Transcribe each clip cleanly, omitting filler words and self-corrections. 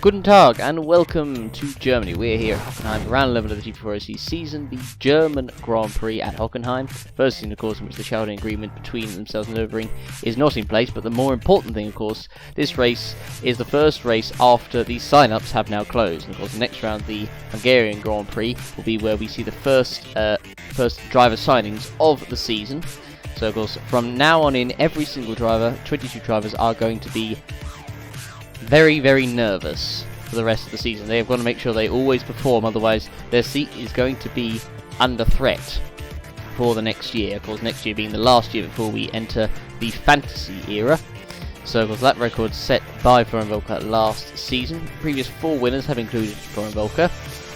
Guten Tag and welcome to Germany. We're here at Hockenheim, round 11 of the GP4 season, the German Grand Prix at Hockenheim. First thing, of course, in which the shouting agreement between themselves and Nürburgring is not in place, but the more important thing, of course, this race is the first race after the sign-ups have now closed. And of course, the next round, the Hungarian Grand Prix, will be where we see the first driver signings of the season. So, of course, from now on in, every single driver, 22 drivers, are going to be very, very nervous for the rest of the season. They have got to make sure they always perform, otherwise their seat is going to be under threat for the next year. Of course, next year being the last year before we enter the fantasy era. So, of course, that record set by Florian Volker last season. The previous 4 winners have included Florian Volker,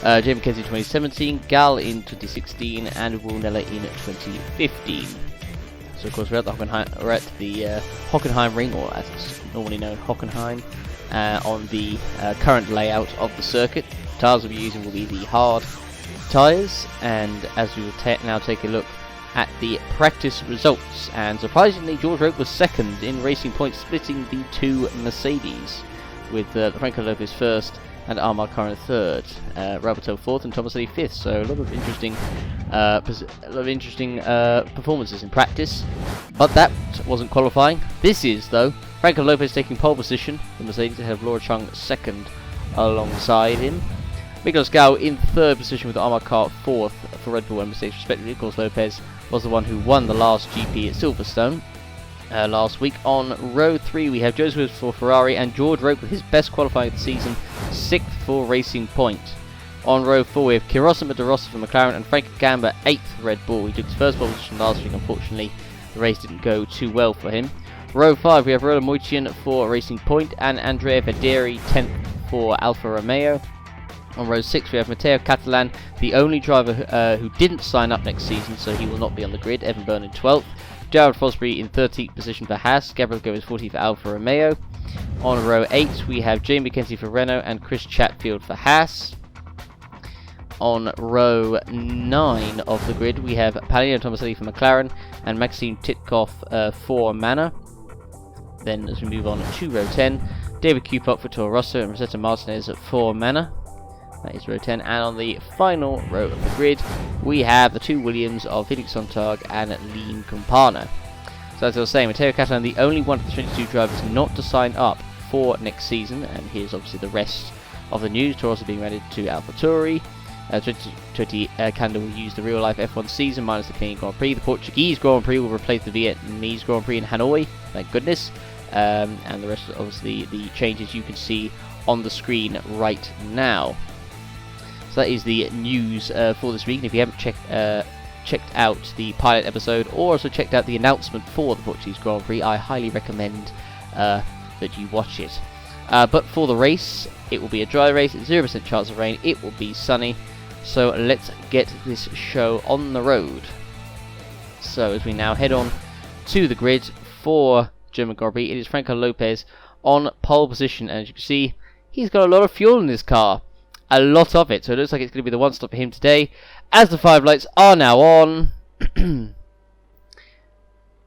Jay McKenzie in 2017, Gal in 2016, and Wilnella in 2015. So, of course, we're at the Hockenheim Ring, or as it's normally known, Hockenheim. On the current layout of the circuit. Tyres we'll be using will be the hard tyres, and as we will now take a look at the practice results, and surprisingly George Roque was second in Racing Point, splitting the 2 Mercedes, with Franco Lopez first and Armand Carin third, Roberto fourth and Thomas Lee fifth. So a lot of interesting performances in practice, but that wasn't qualifying. This is, though, Franco Lopez taking pole position, the Mercedes ahead of Laura Chung second alongside him. Miklos Gau in third position with Armand Carin fourth for Red Bull and Mercedes respectively. Of course, Lopez was the one who won the last GP at Silverstone last week. On row 3 we have Joseph for Ferrari and George Roque with his best qualifying of the season, 6th for Racing Point. On row 4 we have Kirosima de Rossi for McLaren and Frank Gamba 8th Red Bull. He took his first pole position last week. Unfortunately, the race didn't go too well for him. Row 5 we have Roland Moitian for Racing Point and Andrea Vederi 10th for Alfa Romeo. On row 6 we have Matteo Catalan, the only driver who didn't sign up next season, so he will not be on the grid. Evan Byrne in 12th. Jared Fosbury in 13th position for Haas. Gabriel Gomez 40th for Alfa Romeo. On row 8 we have Jamie McKenzie for Renault and Chris Chatfield for Haas. On row 9 of the grid we have Palino Tomaselli for McLaren and Maxime Titkoff for Manor. Then as we move on to row 10, David Kupok for Toro Rosso and Rosetta Martinez for Manor. That is row 10. And on the final row of the grid, we have the 2 Williams of Felix Sontag and Lean Campana. So as I was saying, Matteo Catalan, the only one of the 22 drivers not to sign up for next season. And here's obviously the rest of the news. Toro Rosso being added to AlphaTauri. 2020 Canada will use the real-life F1 season minus the Canadian Grand Prix. The Portuguese Grand Prix will replace the Vietnamese Grand Prix in Hanoi. Thank goodness. And the rest of obviously the changes you can see on the screen right now. So that is the news for this week. And if you haven't checked out the pilot episode or also checked out the announcement for the Portuguese Grand Prix, I highly recommend that you watch it. But for the race, it will be a dry race, 0% chance of rain, it will be sunny. So let's get this show on the road. So as we now head on to the grid for German Grand Prix, it is Franco Lopez on pole position, and as you can see, he's got a lot of fuel in his car. A lot of it, so it looks like it's going to be the one stop for him today, as the 5 lights are now on.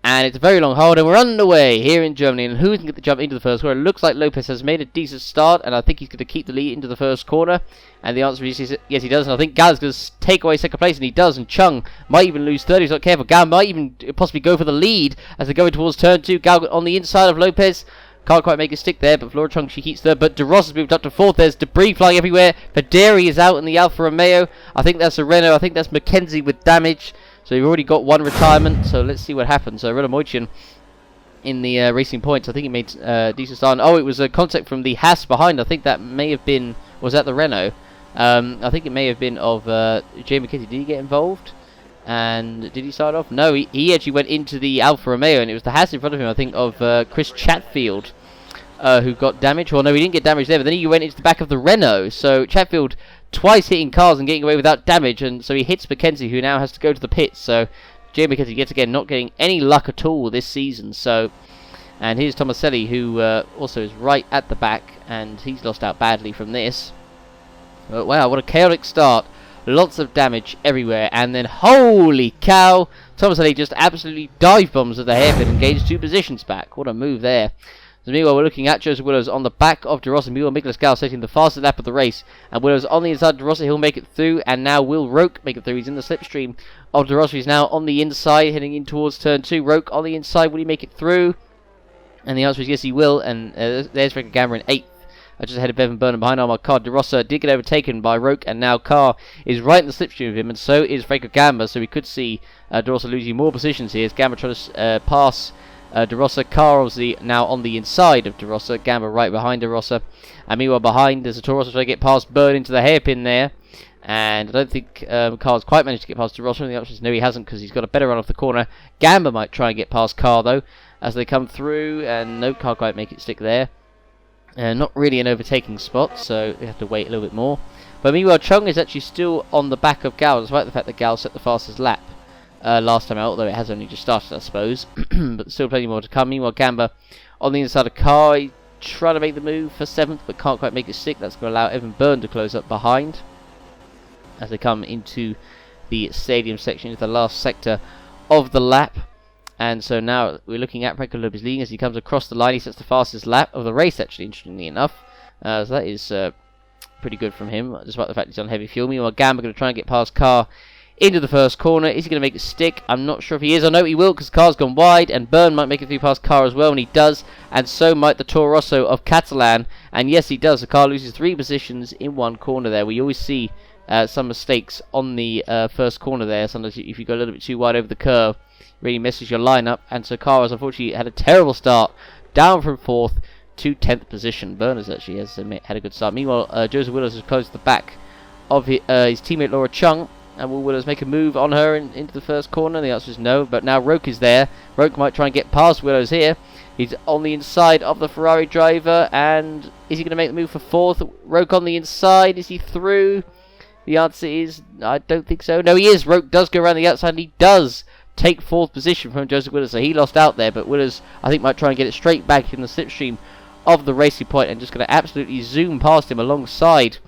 And it's a very long hold, and we're underway here in Germany. And who can get the jump into the first corner? It looks like Lopez has made a decent start, and I think he's going to keep the lead into the first corner. And the answer is yes, he does. And I think Gal's going to take away second place, and he does. And Chung might even lose third if he's not careful. Gal might even possibly go for the lead as they're going towards turn 2. Gal on the inside of Lopez. Can't quite make a stick there, but Flora Chung, she keeps third. But De Ross has moved up to fourth. There's debris flying everywhere. Vederi is out in the Alfa Romeo. I think that's a Renault. I think that's McKenzie with damage. So you've already got one retirement. So let's see what happens. So Roland Moitian in the Racing Points. I think he made decent start. Oh, it was a contact from the Haas behind. I think that may have been... Was that the Renault? I think it may have been of Jay McKenzie. Did he get involved? And did he start off? No, he actually went into the Alfa Romeo, and it was the Haas in front of him, I think, of Chris Chatfield, who got damage. Well, no, he didn't get damage there, but then he went into the back of the Renault. So Chatfield twice hitting cars and getting away without damage, and so he hits McKenzie, who now has to go to the pits. So Jay McKenzie yet again not getting any luck at all this season. So, and here's Tomaselli, who also is right at the back, and he's lost out badly from this. But wow, what a chaotic start. Lots of damage everywhere, and then holy cow, Tomaselli just absolutely dive bombs at the hairpin and gains 2 positions back. What a move there. So meanwhile, we're looking at Joseph Willows on the back of De Rosa. Meanwhile, Miklas Gal setting the fastest lap of the race. And Willows on the inside. De Rosa, he'll make it through. And now will Roke make it through. He's in the slipstream of De Rosa. He's now on the inside, heading in towards turn 2. Roke on the inside. Will he make it through? And the answer is yes, he will. And there's Franco Gamma in 8th. Just ahead of Evan Burnham behind Armagh Carr. De Rosa did get overtaken by Roke, and now Carr is right in the slipstream of him, and so is Franco Gamba. So we could see De Rosa losing more positions here as Gamba trying to pass De Rosa. Carr obviously now on the inside of De Rosa. Gamba right behind De Rosa. And meanwhile behind there's a Toro Rosso trying to get past Byrne into the hairpin there. And I don't think Carr's quite managed to get past De Rosa. And the option is no, he hasn't, because he's got a better run off the corner. Gamba might try and get past Carr though as they come through, and no, Carr quite make it stick there. Not really an overtaking spot, so they have to wait a little bit more. But meanwhile, Chung is actually still on the back of Gal, despite the fact that Gal set the fastest lap last time out, although it has only just started, I suppose. But still plenty more to come. Meanwhile, Gamba on the inside of Carr, trying to make the move for 7th, but can't quite make it stick. That's going to allow Evan Byrne to close up behind as they come into the stadium section, into the last sector of the lap. And so now we're looking at Franco Lopez leading as he comes across the line. He sets the fastest lap of the race, actually, interestingly enough. So that is pretty good from him, despite the fact he's on heavy fuel. Meanwhile, Gamba going to try and get past Carr into the first corner. Is he going to make it stick? I'm not sure if he is. I know he will, because Carr's gone wide, and Byrne might make it through past Carr as well, and he does. And so might the Toro Rosso of Catalan. And yes, he does. So Carr loses 3 positions in one corner there. We always see some mistakes on the first corner there. Sometimes if you go a little bit too wide over the curve, really messes your lineup, and so Carr has unfortunately had a terrible start, down from 4th to 10th position. Berners actually has had a good start. Meanwhile, Joseph Willows has closed the back of his teammate Laura Chung, and will Willows make a move on her into the first corner? The answer is no, but now Roke is there. Roke might try and get past Willows here. He's on the inside of the Ferrari driver, and is he going to make the move for 4th? Roke on the inside, is he through? The answer is, I don't think so. No, he is. Roke does go around the outside, and he does take 4th position from Joseph Willows, so he lost out there, but Willows I think might try and get it straight back in the slipstream of the Racing Point, and just going to absolutely zoom past him alongside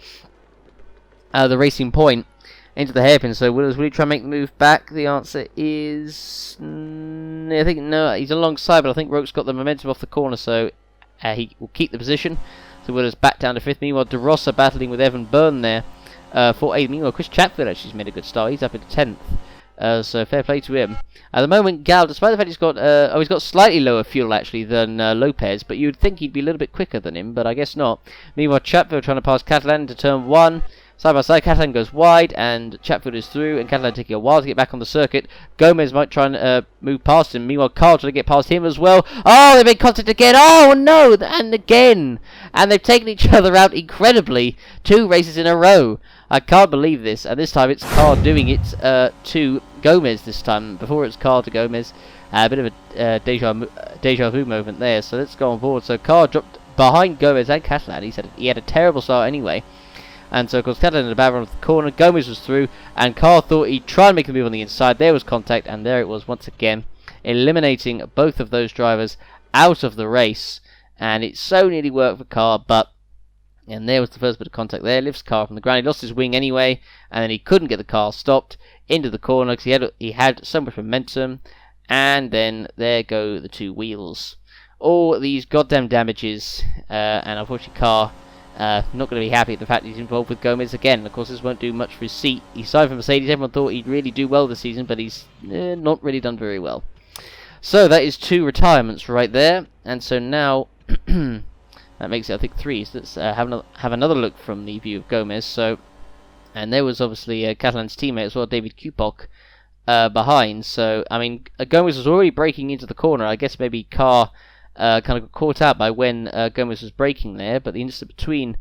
the Racing Point into the hairpin. So Willows, will he try and make the move back? The answer is I think no, he's alongside, but I think Roke's got the momentum off the corner, so he will keep the position. So Willows back down to 5th. Meanwhile, De Rosa battling with Evan Byrne there for 8th. Meanwhile, Chris Chatfield actually has made a good start. He's up into 10th. So fair play to him. At the moment, Gal, despite the fact he's got slightly lower fuel actually than Lopez, but you'd think he'd be a little bit quicker than him, but I guess not. Meanwhile, Chatfield trying to pass Catalan into turn 1. Side by side, Catalan goes wide, and Chatfield is through, and Catalan taking a while to get back on the circuit. Gomez might try and move past him. Meanwhile, Carl trying to get past him as well. Oh, they made contact again. Oh, no, and again. And they've taken each other out incredibly 2 races in a row. I can't believe this, and this time it's Carl doing it to Gomez this time. Before it's Carl to Gomez. A bit of a deja vu moment there, so let's go on board. So Carl dropped behind Gomez and Catalan. He said he had a terrible start anyway. And so, of course, Catalan had a bad run off the corner. Gomez was through, and Carl thought he'd try and make a move on the inside. There was contact, and there it was once again, eliminating both of those drivers out of the race. And it so nearly worked for Carl, and there was the first bit of contact there. Lifts Carl from the ground. He lost his wing anyway, and then he couldn't get the car stopped into the corner because he had so much momentum. And then there go the 2 wheels. All these goddamn damages, and unfortunately Carl not going to be happy at the fact he's involved with Gomez again. Of course, this won't do much for his seat. He's signed for Mercedes. Everyone thought he'd really do well this season, but he's not really done very well. So that is 2 retirements right there. And so now that makes it, I think, 3. So let's have another look from the view of Gomez. So, and there was obviously Catalan's teammate as well, David Kupok, behind. So, I mean, Gomez was already breaking into the corner. I guess maybe Carr kind of got caught out by when Gomez was braking there, but the incident between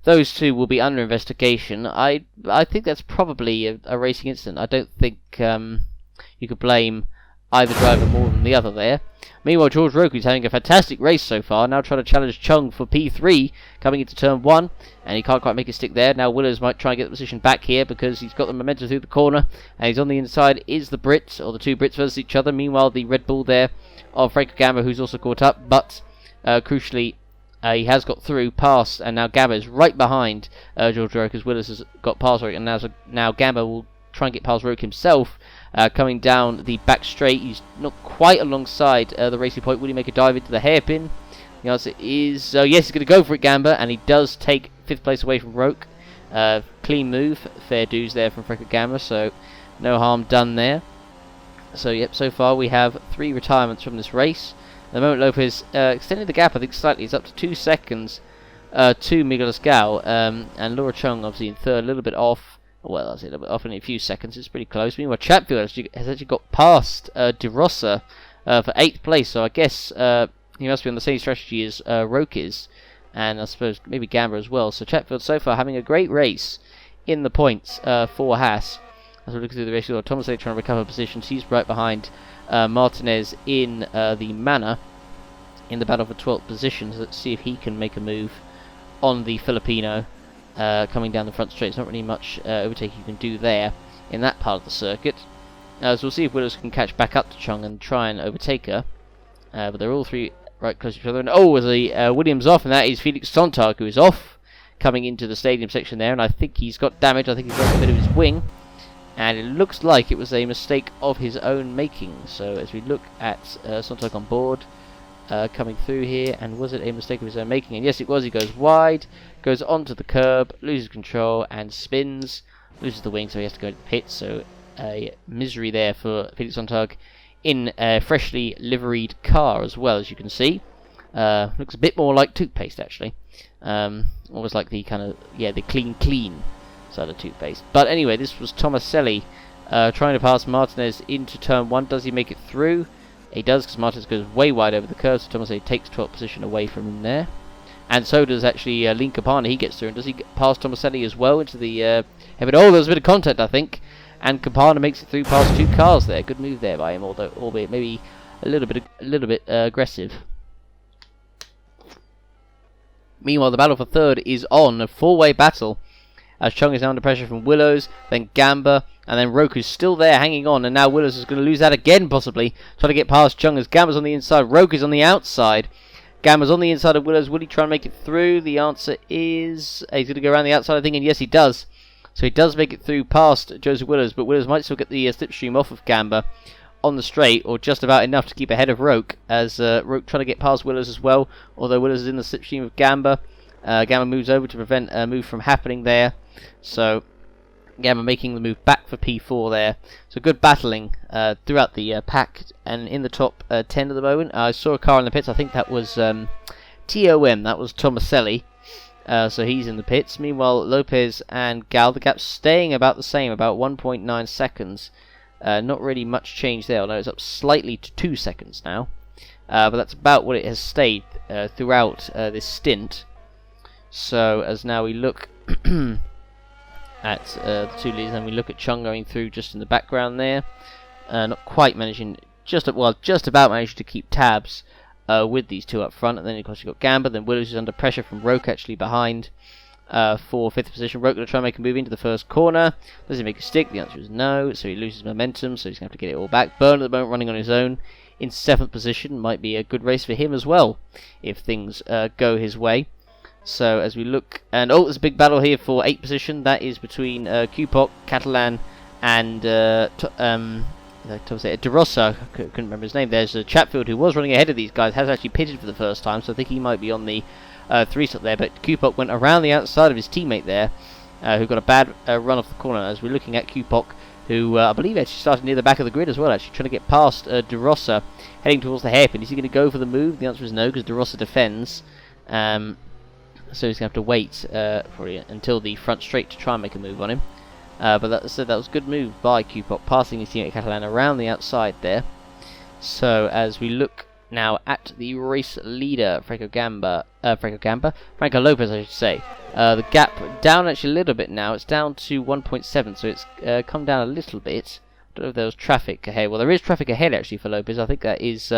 those 2 will be under investigation. I think that's probably a racing incident. I don't think you could blame either driver more than the other there. Meanwhile, George Roke is having a fantastic race so far, now trying to challenge Chung for P3, coming into turn 1, and he can't quite make it stick there. Now Willows might try and get the position back here, because he's got the momentum through the corner, and he's on the inside is the Brits, or the 2 Brits versus each other. Meanwhile, the Red Bull there of Franco Gamba, who's also caught up, but crucially, he has got through, past, and now Gamba is right behind George Roke, as Willows has got past Roke, and now Gamba will try and get past Roke himself, coming down the back straight. He's not quite alongside the Racing Point. Will he make a dive into the hairpin? The answer is yes, he's going to go for it, Gamba, and he does take 5th place away from Roke. Clean move, fair dues there from Freckle Gamba, so no harm done there. So yep, so far we have 3 retirements from this race. At the moment, Lopez extended the gap, I think, slightly. It's up to 2 seconds to Miguel Escal, and Laura Chung obviously in 3rd, a little bit off. Well, I'll say a little bit off in a few seconds. It's pretty close. Meanwhile, Chatfield has actually got past De Rosa for 8th place, so I guess he must be on the same strategy as Roke is, and I suppose maybe Gamba as well. So Chatfield so far having a great race in the points for Haas. As we look through the race, we've got Thomas trying to recover positions. He's right behind Martinez in the Manor in the battle for 12th position. So let's see if he can make a move on the Filipino coming down the front straight. There's not really much overtaking you can do there in that part of the circuit. So we'll see if Willows can catch back up to Chung and try and overtake her. But they're all 3 right close to each other. And oh, the Williams off, and that is Felix Sontag, who is off coming into the stadium section there. And I think he's got damage. I think he's got a bit of his wing. And it looks like it was a mistake of his own making. So as we look at Sontag on board, coming through here, and was it a mistake of his own making? And yes, it was. He goes wide, goes onto the curb, loses control, and spins, loses the wing, so he has to go to the pit. So a misery there for Felix Sontag in a freshly liveried car as well, as you can see. Looks a bit more like toothpaste, actually. Almost like the kind of, yeah, the clean side of toothpaste. But anyway, this was Tomaselli trying to pass Martinez into turn 1. Does he make it through? He does, because Martinez goes way wide over the curve, so Tomaselli takes 12th position away from him there. And so does actually Lin Campana. He gets through. And does he pass Tomaselli as well into the heaven? Oh, there was a bit of contact, I think. And Campana makes it through past 2 cars there. Good move there by him, although albeit maybe a little bit aggressive. Meanwhile, the battle for 3rd is on, a 4-way battle, as Chung is now under pressure from Willows, then Gamba, and then Roku's still there hanging on, and now Willows is going to lose that again, possibly, trying to get past Chung as Gamba's on the inside, Roku's on the outside. Gamba's on the inside of Willows. Will he try and make it through? The answer is he's going to go around the outside, I think, and yes, he does. So he does make it through past Joseph Willows, but Willows might still get the slipstream off of Gamba on the straight, or just about enough to keep ahead of Roke, as Roke trying to get past Willows as well, although Willows is in the slipstream of Gamba. Gamba moves over to prevent a move from happening there, so Gamba making the move back for P4 there. So good battling throughout the pack, and in the top 10 at the moment. I saw a car in the pits. I think that was TOM, that was Tomaselli. So he's in the pits. Meanwhile, Lopez and Gal, the gap's staying about the same, about 1.9 seconds. Not really much change there, although it's up slightly to 2 seconds now. But that's about what it has stayed throughout this stint. So as now we look at the 2 leaders, and we look at Chung going through just in the background there. Not quite managing, just about managing to keep tabs with these 2 up front. And then of course you've got Gamba, then Willows is under pressure from Roke actually behind for 5th position. Roke going to try and make a move into the first corner. Does he make a stick? The answer is no, so he loses momentum, so he's going to have to get it all back. Byrne at the moment running on his own in 7th position. Might be a good race for him as well if things go his way. So as we look, and oh, there's a big battle here for 8th position. That is between Cupok, Catalan, and De Rosa. I couldn't remember his name. There's Chatfield, who was running ahead of these guys, has actually pitted for the first time, so I think he might be on the 3-stop there. But Cupok went around the outside of his teammate there, who got a bad run off the corner. As we're looking at Cupok, who I believe actually started near the back of the grid as well, actually trying to get past De Rosa, heading towards the hairpin. Is he going to go for the move? The answer is no, because De Rosa defends. So he's going to have to wait until the front straight to try and make a move on him. But that was a good move by Cupok, passing his teammate Catalan around the outside there. So as we look now at the race leader, Franco Lopez, I should say. The gap down actually a little bit now. It's down to 1.7, so it's come down a little bit. I don't know if there was traffic ahead. Well, there is traffic ahead actually for Lopez. I think that is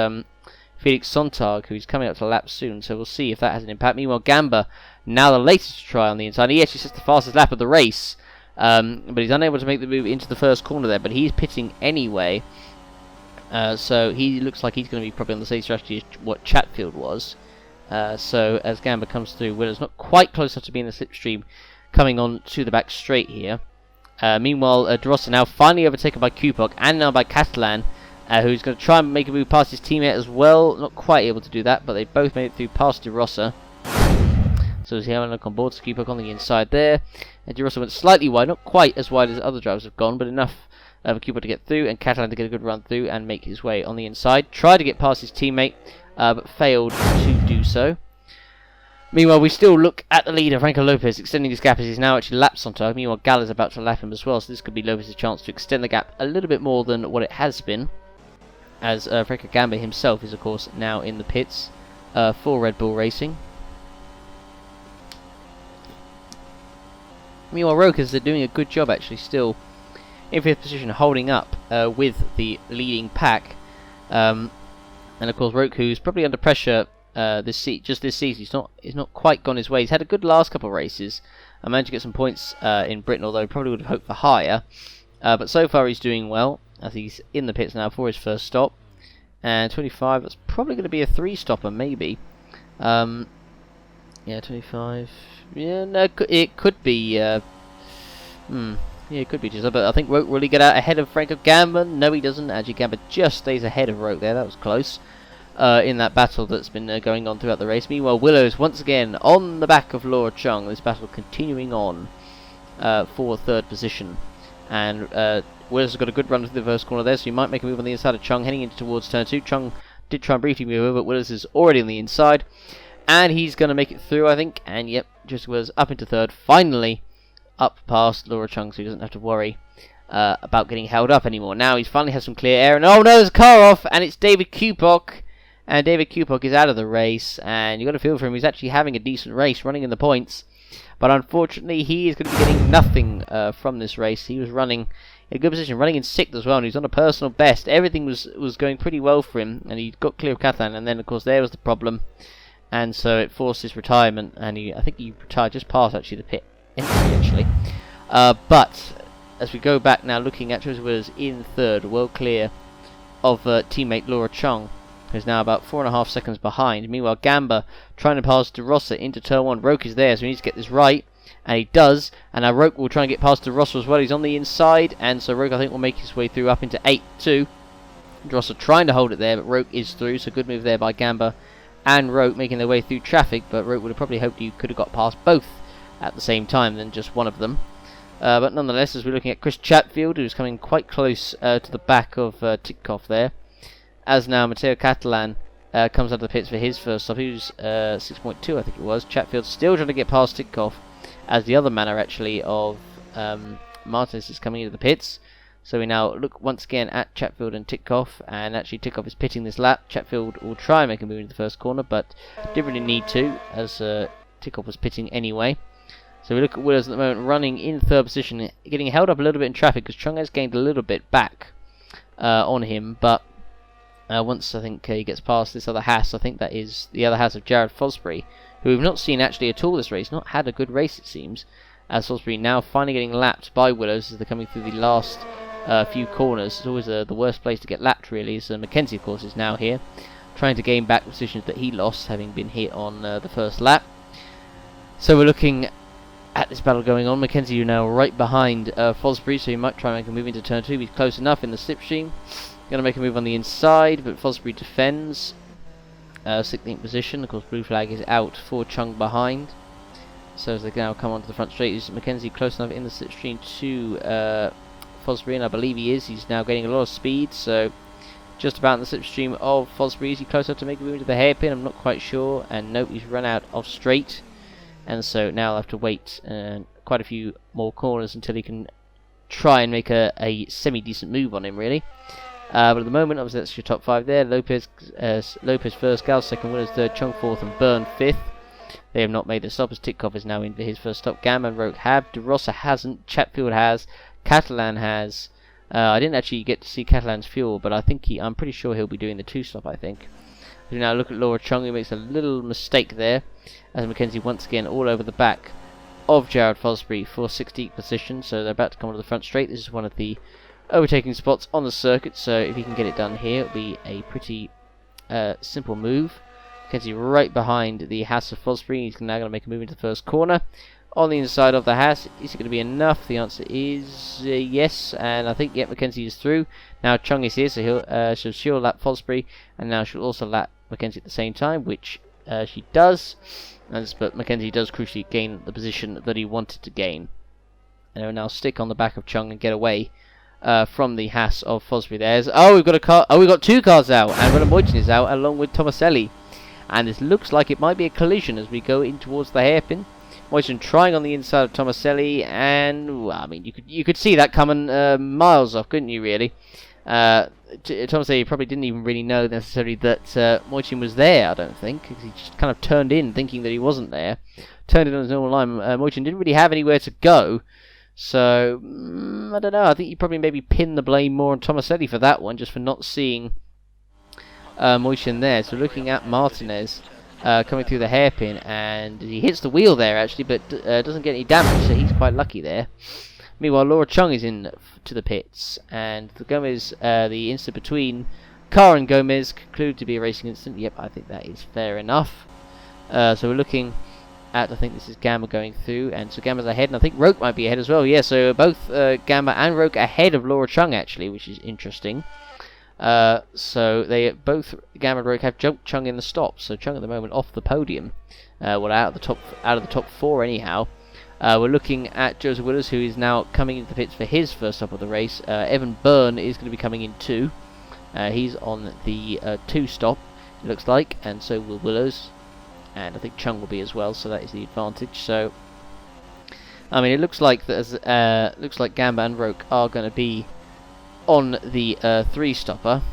Felix Sontag, who's coming up to lap soon, so we'll see if that has an impact. Meanwhile, Gamba, now the latest to try on the inside. He actually sets the fastest lap of the race, but he's unable to make the move into the first corner there, but he's pitting anyway. So he looks like he's going to be probably on the same strategy as what Chatfield was. So as Gamba comes through, Willows not quite close enough to be in the slipstream, coming on to the back straight here. Meanwhile, De Rosa now finally overtaken by Cupok and now by Catalan. who's going to try and make a move past his teammate as well. Not quite able to do that, but they both made it through past De Rossa. So as he having a look on board, Skipok on the inside there. And De Rossa went slightly wide, not quite as wide as other drivers have gone, but enough for Cooper to get through, and Catalan to get a good run through and make his way on the inside. Tried to get past his teammate, but failed to do so. Meanwhile, we still look at the leader, Franco Lopez, extending his gap as he's now actually laps on top. Meanwhile, Gal is about to lap him as well, so this could be Lopez's chance to extend the gap a little bit more than what it has been, as Franco Gamba himself is, of course, now in the pits for Red Bull Racing. Meanwhile, Rokas are doing a good job, actually, still in 5th position, holding up with the leading pack. And of course, Roku's probably under pressure this season. He's not quite gone his way. He's had a good last couple of races. I managed to get some points in Britain, although he probably would have hoped for higher. But so far he's doing well, as he's in the pits now for his first stop. And 25, that's probably going to be a 3-stopper, maybe. Yeah, 25. Yeah, no, it could be. Yeah, it could be just. But I think Roke will really get out ahead of Franco Gamba. No, he doesn't. Actually, Gamba just stays ahead of Roke there. That was close. In that battle that's been going on throughout the race. Meanwhile, Willows once again on the back of Laura Chung. This battle continuing on for 3rd position. And Willows has got a good run through the first corner there, so he might make a move on the inside of Chung, heading into towards turn 2. Chung did try and briefly move over, but Willows is already on the inside. And he's going to make it through, I think. And yep, just was up into 3rd. Finally up past Laura Chung, so he doesn't have to worry about getting held up anymore. Now he's finally has some clear air. And oh no, there's a car off, and it's David Kupok. And David Kupok is out of the race, and you've got to feel for him. He's actually having a decent race, running in the points. But unfortunately, he is going to be getting nothing from this race. He was running in a good position, running in 6th as well, and he's on a personal best. Everything was going pretty well for him, and he got clear of Catalan, and then, of course, there was the problem. And so it forced his retirement, and I think he retired just past, actually, the pit entry, actually. But as we go back now, looking at Joseph Willows in 3rd, well clear of teammate Laura Chung, who's now about 4.5 seconds behind. Meanwhile, Gamba trying to pass De Rossa into turn 1. Roke is there, so he needs to get this right, and he does. And now Roke will try and get past De Rossa as well. He's on the inside, and so Roke, I think, will make his way through up into 8th too. De Rossa trying to hold it there, but Roke is through, so good move there by Gamba and Roke making their way through traffic, but Roke would have probably hoped he could have got past both at the same time than just one of them. But nonetheless, as we're looking at Chris Chatfield, who's coming quite close to the back of Titkoff there, as now Matteo Catalan comes out of the pits for his first stop. He was 6.2, I think it was. Chatfield still trying to get past Titkoff, as the other manner actually of Martinez is coming into the pits. So we now look once again at Chatfield and Titkoff, and actually Titkoff is pitting this lap. Chatfield will try and make a move into the first corner, but didn't really need to, as Titkoff was pitting anyway. So we look at Willows at the moment, running in 3rd position, getting held up a little bit in traffic, because Chung has gained a little bit back on him, but once I think he gets past this other Haas, I think that is the other Haas of Jared Fosbury, who we've not seen actually at all this race, not had a good race it seems, as Fosbury now finally getting lapped by Willows as they're coming through the last few corners. It's always the worst place to get lapped really, so Mackenzie of course is now here, trying to gain back positions that he lost, having been hit on the first lap. So we're looking at this battle going on. Mackenzie, you're now right behind Fosbury, so he might try and make a move into turn 2. He's close enough in the slipstream. Going to make a move on the inside, but Fosbury defends. 16th position. Of course, blue flag is out for Chung behind. So as they now come onto the front straight, is Mackenzie close enough in the slipstream to Fosbury, and I believe he is. He's now getting a lot of speed, so just about in the slipstream of Fosbury. Is he close enough to make a move into the hairpin? I'm not quite sure. And nope, he's run out of straight. And so now I'll have to wait quite a few more corners until he can try and make a semi-decent move on him, really. But at the moment, obviously that's your top 5 there. Lopez first, Gal second, Willows third, Chung 4th, and Byrne 5th. They have not made the stop, as Titkoff is now in for his first stop. Gamba and Roke have. De Rossa hasn't. Chatfield has. Catalan has. I didn't actually get to see Catalan's fuel, but I think I'm pretty sure he'll be doing the 2-stop, I think. We now look at Laura Chung, who makes a little mistake there, as Mackenzie once again all over the back of Jared Fosbury for 16th position. So they're about to come onto the front straight. This is one of the overtaking spots on the circuit, so if he can get it done here, it'll be a pretty simple move. Mackenzie right behind the Haas of Fosbury. He's now going to make a move into the first corner. on the inside of the Haas. Is it going to be enough? The answer is yes, and I think, yep, Mackenzie is through. Now Chung is here, so she'll lap Fosbury, and now she'll also lap Mackenzie at the same time, which she does. But Mackenzie does crucially gain the position that he wanted to gain. And he'll now stick on the back of Chung and get away from the Haas of Fosbury. We've got a car. Oh, we've got two cars out, and Renault Moitin is out along with Tomaselli. And this looks like it might be a collision as we go in towards the hairpin. Moitin trying on the inside of Tomaselli, and well, I mean, you could see that coming miles off, couldn't you? Really, Tomaselli probably didn't even really know necessarily that Moitin was there. I don't think he just kind of turned in thinking that he wasn't there. Turned in on his normal line. Moitin didn't really have anywhere to go, so I don't know. I think you probably maybe pin the blame more on Tomaselli for that one, just for not seeing Moitin there. So looking at Martinez. Coming through the hairpin, and he hits the wheel there actually, but doesn't get any damage, so he's quite lucky there. Meanwhile, Laura Chung is in to the pits, and the Gomez, the incident between Carr and Gomez concluded to be a racing incident. Yep, I think that is fair enough. So we're looking at, I think this is Gamma going through, and so Gamma's ahead, and I think Roke might be ahead as well. Yeah, so both Gamma and Roke ahead of Laura Chung actually, which is interesting. So they both, Gamma and Roke, have jumped Chung in the stop. So Chung at the moment off the podium, well, out of the top four anyhow. We're looking at Joseph Willers, who is now coming into the pits for his first stop of the race. Evan Byrne is going to be coming in too. He's on the 2 stop, it looks like, and so will Willers, and I think Chung will be as well. So that is the advantage. So I mean, it looks like Gamma and Roke are going to be on the 3-stopper.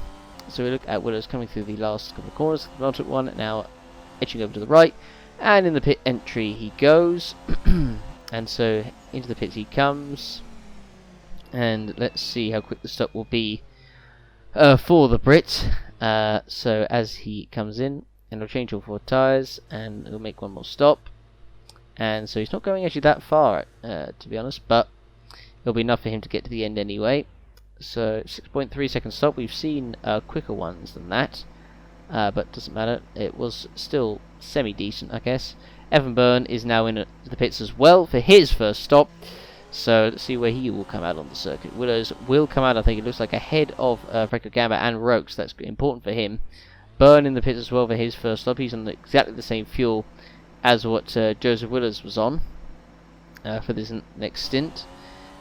So we look at Willers coming through the last couple of corners. The took one, now edging over to the right, and in the pit entry he goes. And so into the pits he comes, and let's see how quick the stop will be for the Brit. So as he comes in, and he'll change all 4 tyres, and he'll make one more stop. And so he's not going actually that far, to be honest, but it'll be enough for him to get to the end anyway. So 6.3 second stop. We've seen quicker ones than that, but doesn't matter. It was still semi-decent, I guess. Evan Byrne is now in the pits as well for his first stop. So let's see where he will come out on the circuit. Willows will come out, I think it looks like, ahead of Franco Gamba and Roke, so that's important for him. Byrne in the pits as well for his first stop. He's on exactly the same fuel as what Joseph Willers was on for this next stint.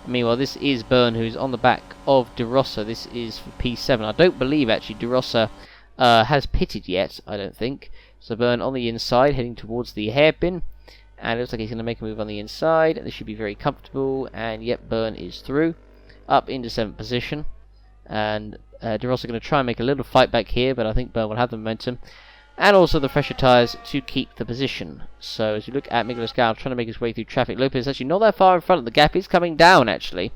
Meanwhile, this is Byrne, who's on the back of De Rossa. This is for P7. I don't believe, actually, De Rossa has pitted yet, I don't think. So Byrne on the inside, heading towards the hairpin. And it looks like he's going to make a move on the inside. This should be very comfortable. And yep, Byrne is through. Up into 7th position. And De Rossa going to try and make a little fight back here, but I think Byrne will have the momentum. And also the fresher tyres to keep the position. So as you look at Miguel Escal trying to make his way through traffic, Lopez actually not that far in front. The gap is coming down actually.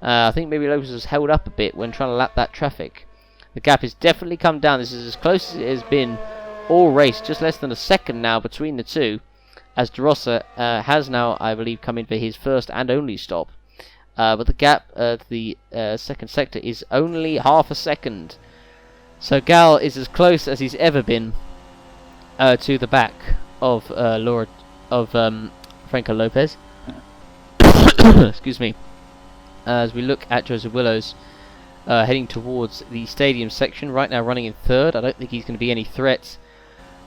I think maybe Lopez was held up a bit when trying to lap that traffic. The gap has definitely come down. This is as close as it has been all race. Just less than a second now between the two. As De Rossa has now, I believe, come in for his first and only stop. But the gap to the second sector is only half a second. So Gal is as close as he's ever been to the back of Franco Lopez. Excuse me. As we look at Joseph Willows heading towards the stadium section, right now running in 3rd. I don't think he's going to be any threat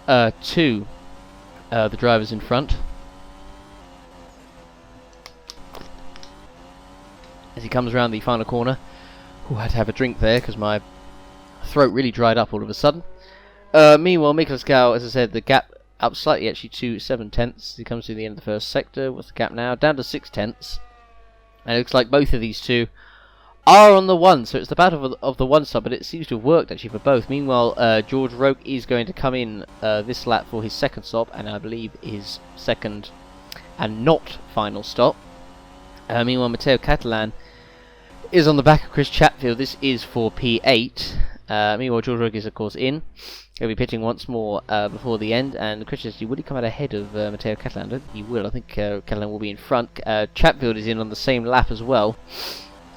to the drivers in front. As he comes around the final corner. I had to have a drink there because my throat really dried up all of a sudden. Meanwhile, Miklas Gau, as I said, the gap up slightly actually to 7/10. He comes to the end of the first sector. What's the gap now? Down to 6/10. And it looks like both of these two are on the 1. So it's the battle of the 1 stop, but it seems to have worked actually for both. Meanwhile, George Roke is going to come in this lap for his second stop, and I believe his second and not final stop. Meanwhile, Matteo Catalan is on the back of Chris Chatfield. This is for P8. Meanwhile, George Roke is of course in. He'll be pitting once more before the end, and the question is, will he come out ahead of Matteo Catalan? I don't think he will. I think Catalan will be in front. Chatfield is in on the same lap as well.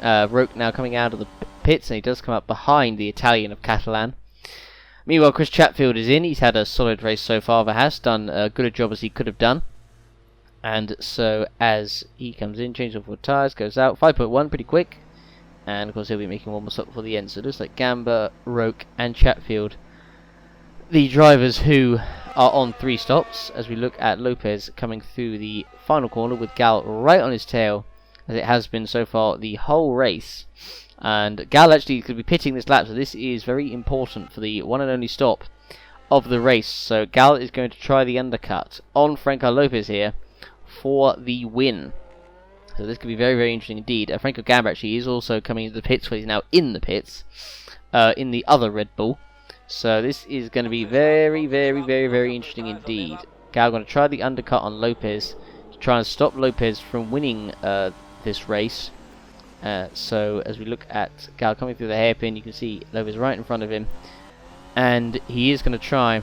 Roke now coming out of the pits, and he does come up behind the Italian of Catalan. Meanwhile, Chris Chatfield is in. He's had a solid race so far, but has done as good a job as he could have done. And so as he comes in, changes all 4 tyres, goes out, 5.1, pretty quick. And of course he'll be making one more stop before the end. So it looks like Gamba, Roke and Chatfield, the drivers who are on 3 stops, as we look at Lopez coming through the final corner with Gal right on his tail, as it has been so far the whole race. And Gal actually could be pitting this lap, so this is very important for the one and only stop of the race. So Gal is going to try the undercut on Franco Lopez here for the win. So this could be very, very interesting indeed. Franco Gamba actually is also coming into the pits, where he's now in the pits, in the other Red Bull. So this is going to be very, very, very, very interesting indeed. Gal going to try the undercut on Lopez to try and stop Lopez from winning this race. So as we look at Gal coming through the hairpin, you can see Lopez right in front of him, and he is going to try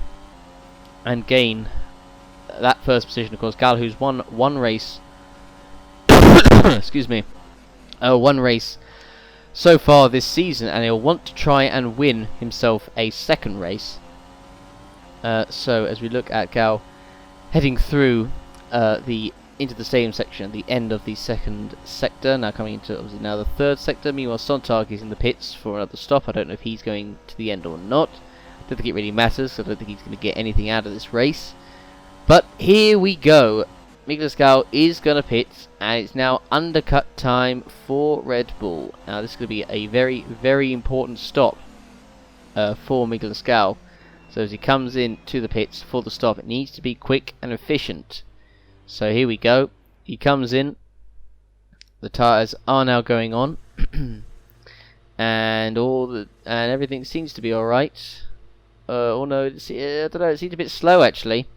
and gain that first position. Of course, Gal, who's won one race, excuse me, one race so far this season, and he'll want to try and win himself a second race. So as we look at Gal heading through into the stadium section at the end of the second sector, now coming into obviously now the third sector. Meanwhile, Sontag is in the pits for another stop. I don't know if he's going to the end or not. I don't think it really matters. I don't think he's going to get anything out of this race. But here we go. Miklas Gal is going to pit, and it's now undercut time for Red Bull. Now this is going to be a very, very important stop for Miklas Gal. So as he comes in to the pits for the stop, it needs to be quick and efficient. So here we go. He comes in. The tyres are now going on, and everything seems to be all right. Oh no, I don't know. It seems a bit slow actually.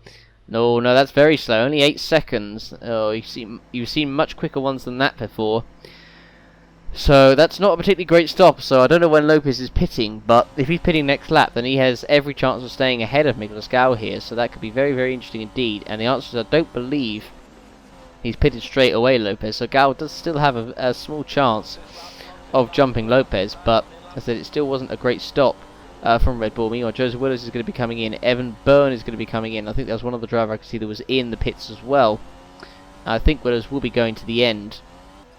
No, that's very slow. Only 8 seconds. Oh, you've seen much quicker ones than that before. So that's not a particularly great stop. So I don't know when Lopez is pitting, but if he's pitting next lap, then he has every chance of staying ahead of Miklas Gal here. So that could be very, very interesting indeed. And the answer is I don't believe he's pitted straight away, Lopez. So Gal does still have a small chance of jumping Lopez, but as I said, it still wasn't a great stop from Red Bull. Meanwhile, Joseph Willis is going to be coming in. Evan Byrne is going to be coming in. I think there was one other driver I could see that was in the pits as well. I think Willis will be going to the end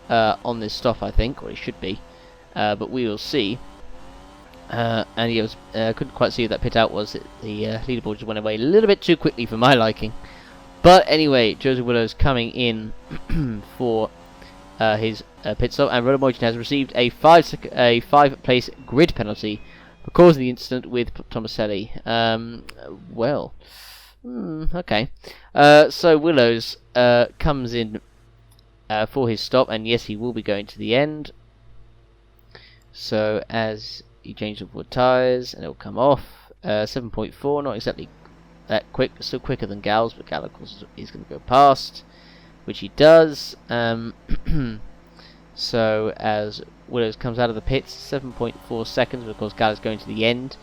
on this stop, I think, or he should be, but we will see. And he was couldn't quite see who that pit out was. The leaderboard just went away a little bit too quickly for my liking. But anyway, Joseph Willis coming in for his pit stop, and Rodomojin has received a 5-place grid penalty for causing the incident with Tomaselli. Okay. So Willows comes in for his stop, and yes, he will be going to the end. So as he changes the 4 tyres, and it will come off. 7.4, not exactly that quick, still quicker than Gal's, but Gal of course is going to go past, which he does. So as Willows comes out of the pits, 7.4 seconds, but of course Gal is going to the end.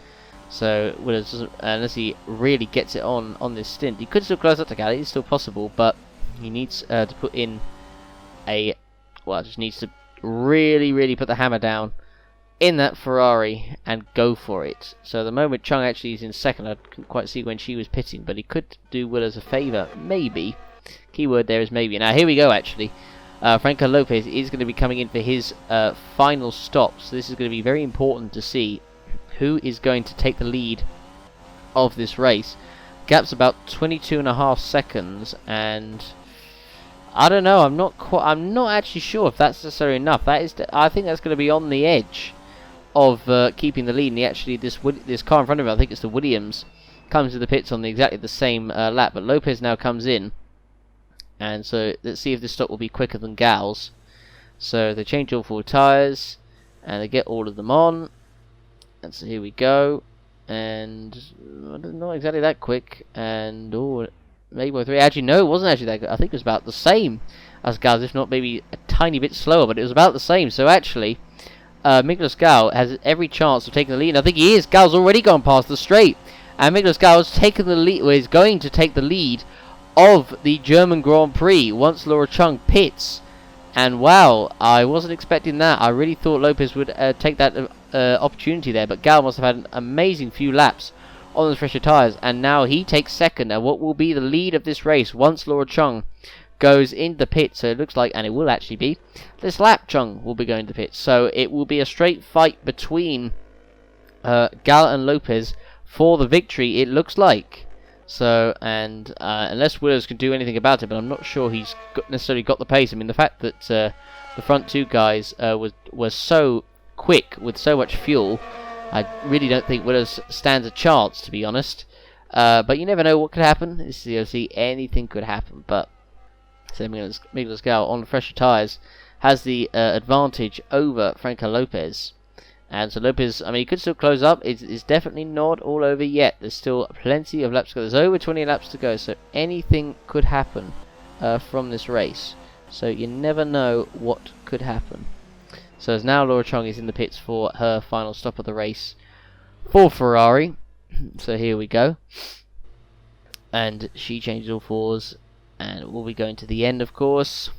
So Willows doesn't, unless he really gets it on this stint, he could still close up to Gal. It's still possible, but he needs to put in just needs to really put the hammer down in that Ferrari and go for it. So the moment Chung actually is in second, I couldn't quite see when she was pitting, but he could do Willows a favour, maybe. Keyword there is maybe. Now here we go actually. Franco Lopez is going to be coming in for his final stop, so this is going to be very important to see who is going to take the lead of this race. Gap's about 22.5 seconds, and I don't know. I'm not actually sure if that's necessarily enough. I think that's going to be on the edge of keeping the lead. And this car in front of him, I think it's the Williams, comes to the pits on exactly the same lap. But Lopez now comes in, and so let's see if this stop will be quicker than Gal's. So they change all 4 tyres, and they get all of them on. And so here we go, and not exactly that quick. And maybe 3. Actually, no, it wasn't actually that good. I think it was about the same as Gal's, if not maybe a tiny bit slower, but it was about the same. So actually, Miklas Gal has every chance of taking the lead. And I think he is. Gal's already gone past the straight, and Miklas Gal has taken the lead. Is going to take the lead of the German Grand Prix once Laura Chung pits. And wow, I wasn't expecting that. I really thought Lopez would take that opportunity there, but Gal must have had an amazing few laps on the fresher tyres, and now he takes second. And what will be the lead of this race once Laura Chung goes into the pit. So it looks like, and it will actually be, this lap Chung will be going to the pit. So it will be a straight fight between Gal and Lopez for the victory, it looks like. So, and unless Willows can do anything about it, but I'm not sure he's necessarily got the pace. I mean, the fact that the front two guys were so quick with so much fuel, I really don't think Willows stands a chance, to be honest. But you never know what could happen. This is the OC, anything could happen. But so Miguel Gal on fresher tyres has the advantage over Franco Lopez. And so Lopez, I mean, he could still close up. It's definitely not all over yet. There's still plenty of laps to go. There's over 20 laps to go, so anything could happen from this race. So you never know what could happen. So as now Laura Chung is in the pits for her final stop of the race for Ferrari. So here we go. And she changes all fours. And we'll be going to the end, of course.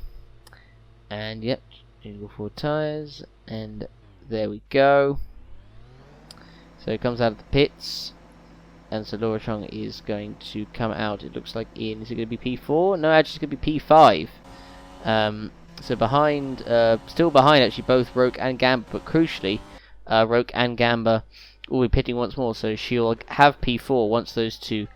And yep, change all four tyres. And there we go. So it comes out of the pits. And so Laura Chung is going to come out, it looks like, in, is it going to be P4? No, actually it's going to be P5. So behind, still behind actually both Roke and Gamba, but crucially, Roke and Gamba will be pitting once more, so she'll have P4 once those two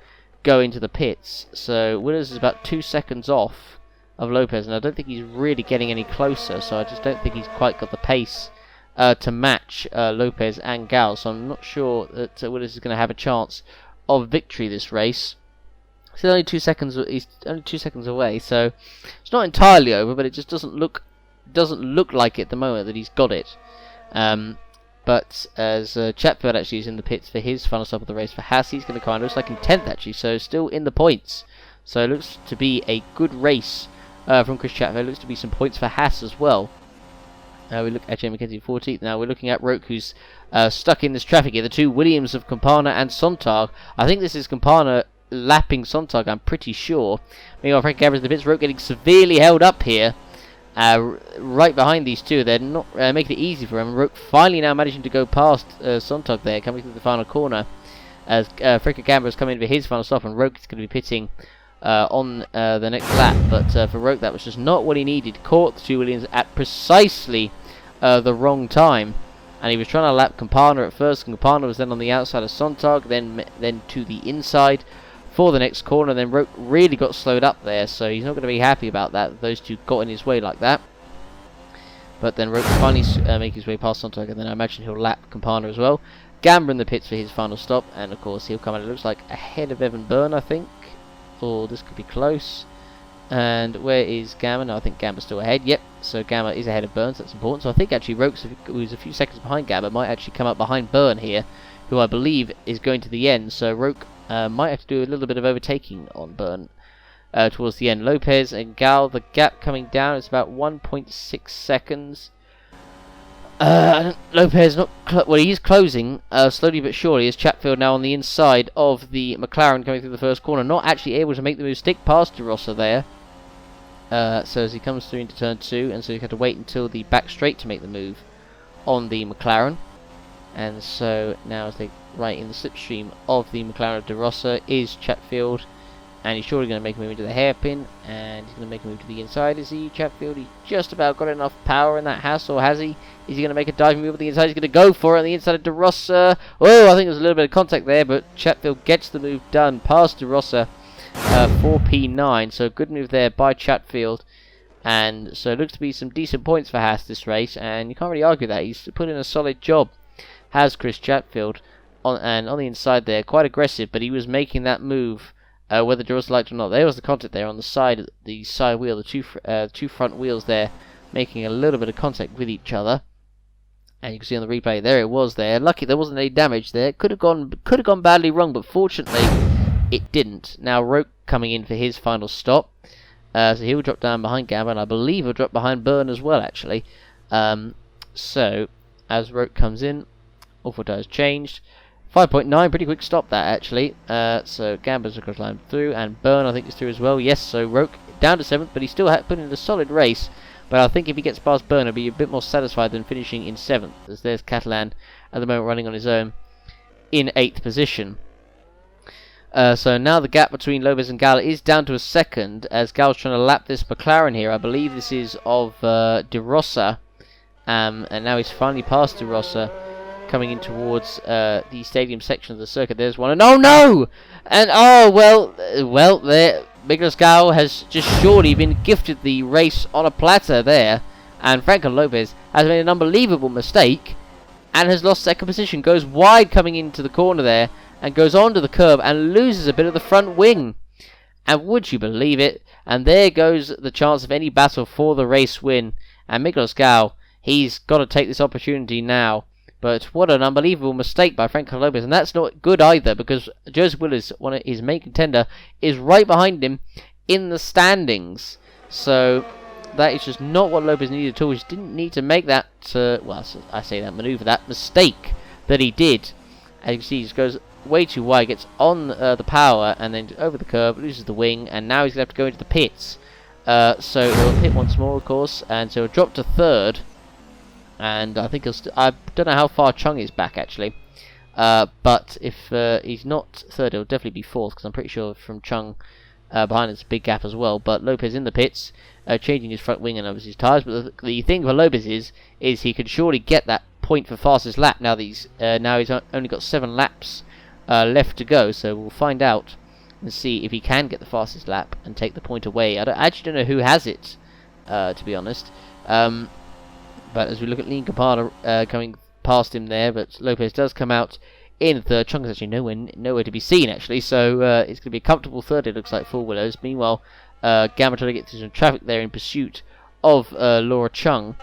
go into the pits. So Willows is about 2 seconds off of Lopez, and I don't think he's really getting any closer, so I just don't think he's quite got the pace to match Lopez and Gal, so I'm not sure that Willows is going to have a chance of victory this race. He's only 2 seconds. He's only 2 seconds away, so it's not entirely over, but it just doesn't look like it at the moment that he's got it. But as Chatfield actually is in the pits for his final stop of the race for Haas, he's going to come on. Looks like in 10th actually, so still in the points. So it looks to be a good race from Chris Chatfield. It looks to be some points for Haas as well. We look at Jay McKenzie 14th. Now we're looking at Roke, who's stuck in this traffic here. The two Williams of Campana and Sontag. I think this is Campana lapping Sontag, I'm pretty sure. Meanwhile, Frank Gabriel's in the pits. Roke getting severely held up here. Right behind these two. They're not making it easy for him. Roke finally now managing to go past Sontag there, coming through the final corner. As Frank Gabriel's coming in for his final stop, and Roke is going to be pitting on the next lap. But for Roke, that was just not what he needed. Caught the two Williams at precisely the wrong time. And he was trying to lap Campana at first. Campana was then on the outside of Sontag, then to the inside for the next corner. Then Roke really got slowed up there, so he's not going to be happy about that. Those two got in his way like that. But then Roke finally make his way past Sontag, and then I imagine he'll lap Campana as well. Gamba in the pits for his final stop, and of course he'll come in, it looks like, ahead of Evan Byrne, I think. Or this could be close. And where is Gamba? No, I think Gamba's still ahead. Yep, so Gamba is ahead of Byrne, so that's important. So I think actually Roke, who's a few seconds behind Gamba, might actually come up behind Byrne here, who I believe is going to the end. So Roke might have to do a little bit of overtaking on Byrne towards the end. Lopez and Gal, the gap coming down is about 1.6 seconds. Lopez well, he's closing slowly but surely, as Chatfield now on the inside of the McLaren coming through the first corner, not actually able to make the move, stick past De Rossa there. So as he comes through into turn 2, and so you have to wait until the back straight to make the move on the McLaren. And so now as they right in the slipstream of the McLaren of De Rossa is Chatfield, and he's surely going to make a move into the hairpin, and he's going to make a move to the inside. Is he, Chatfield? He's just about got enough power in that Haas, or has he? Is he going to make a diving move on the inside? He's going to go for it on the inside of De Rossa. Oh, I think there was a little bit of contact there, but Chatfield gets the move done past De Rossa for P9. So good move there by Chatfield. And so it looks to be some decent points for Haas this race, and you can't really argue that. He's put in a solid job, has Chris Chatfield. And on the inside there, quite aggressive, but he was making that move whether De Rossa liked it or not. There was the contact there on the side wheel, the two front wheels there, making a little bit of contact with each other. And you can see on the replay, there it was there. Lucky there wasn't any damage there. Could have gone badly wrong, but fortunately it didn't. Now Roke coming in for his final stop. So he'll drop down behind Gamba, and I believe he'll drop behind Byrne as well, actually. So as Roke comes in, all four tyres changed. 5.9, pretty quick stop that actually. So Gamba's across line through, and Byrne I think is through as well. Yes, so Roke down to 7th, but he still put in a solid race. But I think if he gets past Byrne, he'll be a bit more satisfied than finishing in 7th. As there's Catalan at the moment running on his own in 8th position. So now the gap between Lopez and Gal is down to a second, as Gal's trying to lap this McLaren here. I believe this is of De Rosa, and now he's finally past De Rosa, coming in towards the stadium section of the circuit. There's one, and oh no! And oh well, there, Miguel Gal has just surely been gifted the race on a platter there, and Franco Lopez has made an unbelievable mistake and has lost second position. Goes wide coming into the corner there, and goes onto the curb and loses a bit of the front wing. And would you believe it? And there goes the chance of any battle for the race win. And Miguel Gal, he's got to take this opportunity now. But what an unbelievable mistake by Franco Lopez. And that's not good either, because Joseph Willis, one of his main contender, is right behind him in the standings. So that is just not what Lopez needed at all. He just didn't need to make that, well, I say that maneuver, that mistake that he did. As you can see, he just goes way too wide, gets on the power, and then over the curb, loses the wing, and now he's going to have to go into the pits. So he'll hit once more, of course, and so he'll drop to third. And I think I don't know how far Chung is back, actually. But if he's not third, he'll definitely be fourth, because I'm pretty sure from Chung behind it's a big gap as well. But Lopez in the pits, changing his front wing and obviously his tyres. But the thing for Lopez is he could surely get that point for fastest lap now that he's only got 7 laps left to go. So we'll find out and see if he can get the fastest lap and take the point away. I actually don't know who has it, to be honest. But as we look at Lean Campana coming past him there, but Lopez does come out in third. Chung is actually nowhere to be seen, actually, so it's going to be a comfortable third, it looks like, for Willows. Meanwhile, Gamma trying to get through some traffic there in pursuit of Laura Chung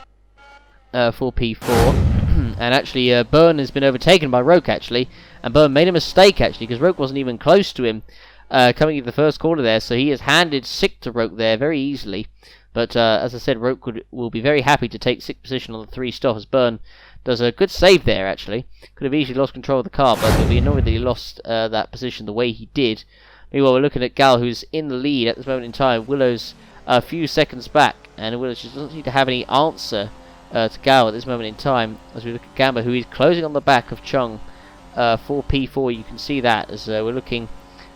for P4. And actually, Byrne has been overtaken by Roke, actually, and Byrne made a mistake, actually, because Roke wasn't even close to him coming into the first corner there, so he has handed 6th to Roke there very easily. But as I said, Roke will be very happy to take 6th position on the 3 stop, as Byrne does a good save there, actually. Could have easily lost control of the car, but he'll be annoyed that he lost that position the way he did. Meanwhile, we're looking at Gal, who's in the lead at this moment in time. Willow's a few seconds back, and Willows just doesn't seem to have any answer to Gal at this moment in time. As we look at Gamba, who is closing on the back of Chung for P4. You can see that as we're looking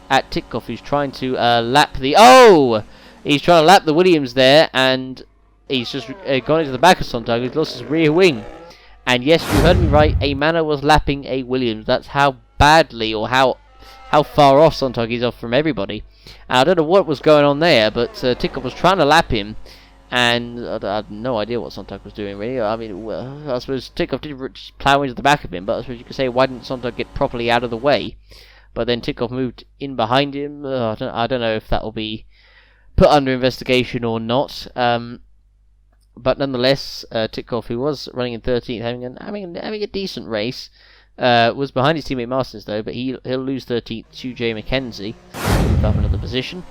at Titkoff, who's trying to lap the... Oh! He's trying to lap the Williams there, and he's just gone into the back of Sontag, who's lost his rear wing. And yes, you heard me right, a Manor was lapping a Williams. That's how badly, or how far off Sontag is off from everybody. And I don't know what was going on there, but Titkoff was trying to lap him, and I had no idea what Sontag was doing, really. I mean, well, I suppose Titkoff did plough into the back of him, but I suppose you could say, why didn't Sontag get properly out of the way? But then Titkoff moved in behind him. I don't know if that will be put under investigation or not, but nonetheless, Titkoff, who was running in 13th, having a decent race, was behind his teammate Masters though, but he'll lose 13th to Jay McKenzie, move up another position.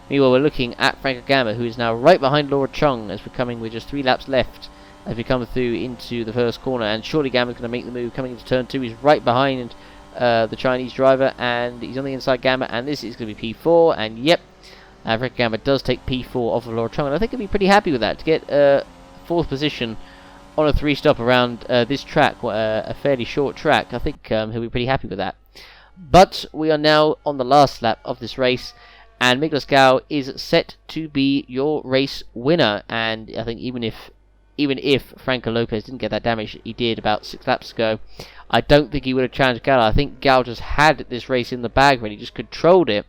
Meanwhile, we're looking at Franco Gamma, who is now right behind Laura Chung as we're coming with just 3 laps left as we come through into the first corner, and surely Gamma's going to make the move coming into turn 2. He's right behind the Chinese driver, and he's on the inside Gamma, and this is going to be P4, and yep, Franco Gamma does take P4 off of Laura Chung, and I think he'll be pretty happy with that, to get 4th position on a 3-stop around this track, a fairly short track. I think he'll be pretty happy with that. But we are now on the last lap of this race, and Miguel Gau is set to be your race winner. And I think even if Franco Lopez didn't get that damage he did about 6 laps ago, I don't think he would have challenged Gau. I think Gau just had this race in the bag, really, just controlled it.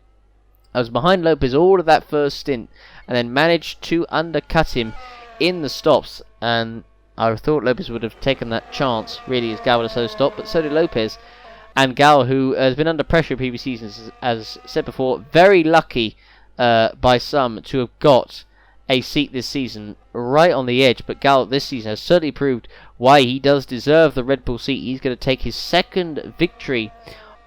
I was behind Lopez all of that first stint, and then managed to undercut him in the stops, and I thought Lopez would have taken that chance, really, as Gal would have so stopped, but so did Lopez. And Gal, who has been under pressure in previous seasons, as said before, very lucky by some to have got a seat this season, right on the edge, but Gal this season has certainly proved why he does deserve the Red Bull seat. He's going to take his 2nd victory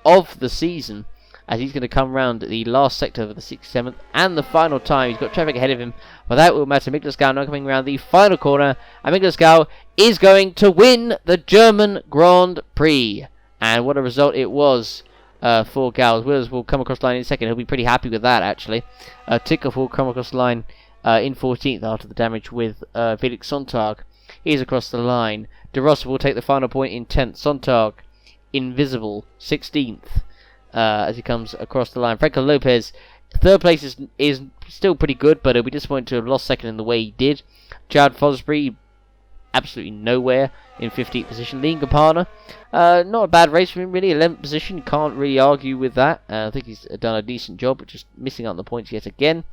of the season, as he's going to come round the last sector of the 67th and the final time. He's got traffic ahead of him, but that will matter. Miklas Gau now coming around the final corner, and Miklas Gau is going to win the German Grand Prix. And what a result it was for Gau. Willis will come across the line in 2nd. He'll be pretty happy with that, actually. Titkoff will come across the line in 14th after the damage with Felix Sontag. He's across the line. De Rossa will take the final point in 10th. Sontag, invisible, 16th. as he comes across the line. Franco Lopez, third place is still pretty good, but it'll be disappointing to have lost second in the way he did. Jared Fosbury, absolutely nowhere in 15th position. Liam Campana, not a bad race for him really, 11th position, can't really argue with that. I think he's done a decent job, but just missing out on the points yet again.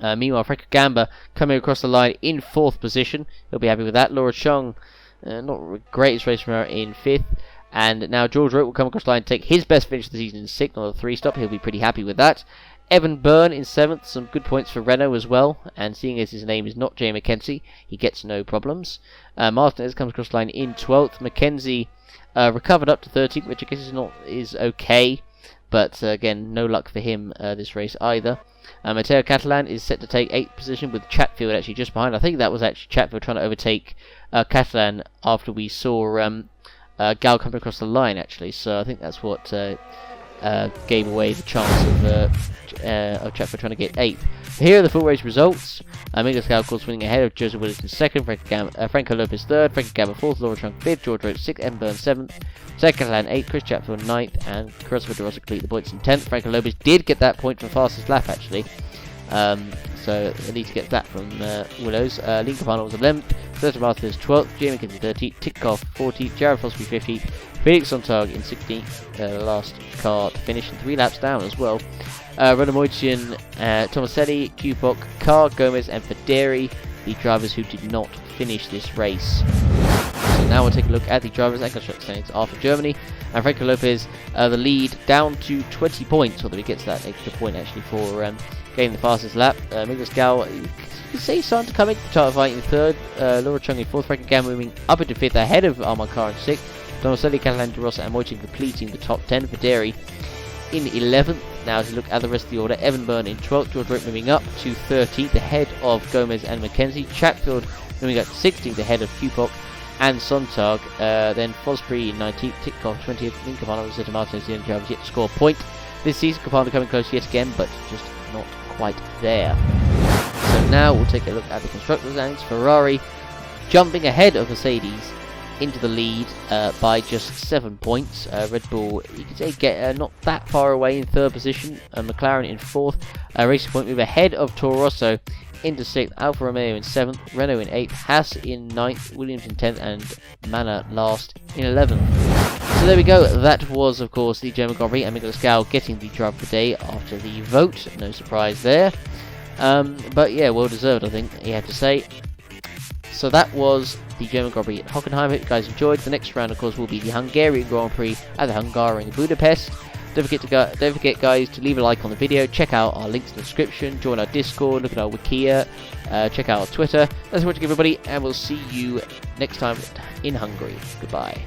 Meanwhile, Franco Gamba coming across the line in 4th position, he'll be happy with that. Laura Chung, not the greatest race from her, in 5th. And now George Rote will come across the line and take his best finish of the season in 6th, on a 3-stop, he'll be pretty happy with that. Evan Byrne in 7th, some good points for Renault as well, and seeing as his name is not Jay McKenzie, he gets no problems. Martinez comes across the line in 12th. McKenzie recovered up to 13th, which I guess is okay, but again, no luck for him this race either. Mateo Catalan is set to take 8th position, with Chatfield actually just behind. I think that was actually Chatfield trying to overtake Catalan after we saw Gal coming across the line, actually, so I think that's what gave away the chance of Chatfield trying to get 8th. Here are the full race results. Miguel Gal, of course, winning ahead of Joseph Willis in 2nd, Franco Lopez 3rd, Franco Gamba 4th, Laura Chung 5th, George Rote 6th, Evan Byrne 7th, Mateo Catalan 8th, Chris Chatfield 9th, and Christopher De Rosa complete the points in 10th. Franco Lopez did get that point for fastest lap, actually. So at least get that from Willows. Liam Campana was 11th, Sergio Martinez 12th, Jamie McKenzie 30th, Titkoff 40th, Jared Fosbury 50th, Felix Sontag in 16th, last car to finish, and 3 laps down as well. Renault Moitian, Tomaselli, Kupok, Carr, Gomez, and Federi, the drivers who did not finish this race. So now we'll take a look at the drivers and constructor standings after Germany. And Franco Lopez, the lead down to 20 points, although he gets that extra point actually for getting the fastest lap. Miguel Gal, you can say he's starting to come into the title fight in 3rd. Laura Chung in 4th, Franco Gamba moving up into 5th ahead of Armand Carr in 6th. Donoselli, Catalan, De Rosa, and Moitin completing the top 10. Federi in 11th. Now as we look at the rest of the order, Evan Byrne in 12th, George Rote moving up to 13th ahead of Gomez and McKenzie. Chatfield moving up to 16th ahead of Kupok and Sontag. Then Fosbury in 19th, Titkoff 20th, Liam Campana and Sergio Martinez, the only drivers yet to score a point this season. Campana coming close yet again, but just not quite there. So now we'll take a look at the constructors' standings. Ferrari jumping ahead of Mercedes into the lead by just 7 points. Red Bull, you could say, get not that far away in 3rd position. McLaren in 4th. Racing Point move ahead of Toro Rosso into 6th. Alfa Romeo in 7th. Renault in 8th. Haas in 9th. Williams in 10th. And Manor last in 11th. So there we go. That was, of course, the German Grand Prix. And Miguel Gal getting the driver of the day after the vote. No surprise there. But yeah, well deserved, I think, you have to say. So that was the German Grand Prix at Hockenheim. Hope you guys enjoyed. The next round, of course, will be the Hungarian Grand Prix at the Hungarian Budapest. Don't forget, guys, to leave a like on the video. Check out our links in the description. Join our Discord. Look at our Wikia. Check out our Twitter. Thanks for watching, everybody, and we'll see you next time in Hungary. Goodbye.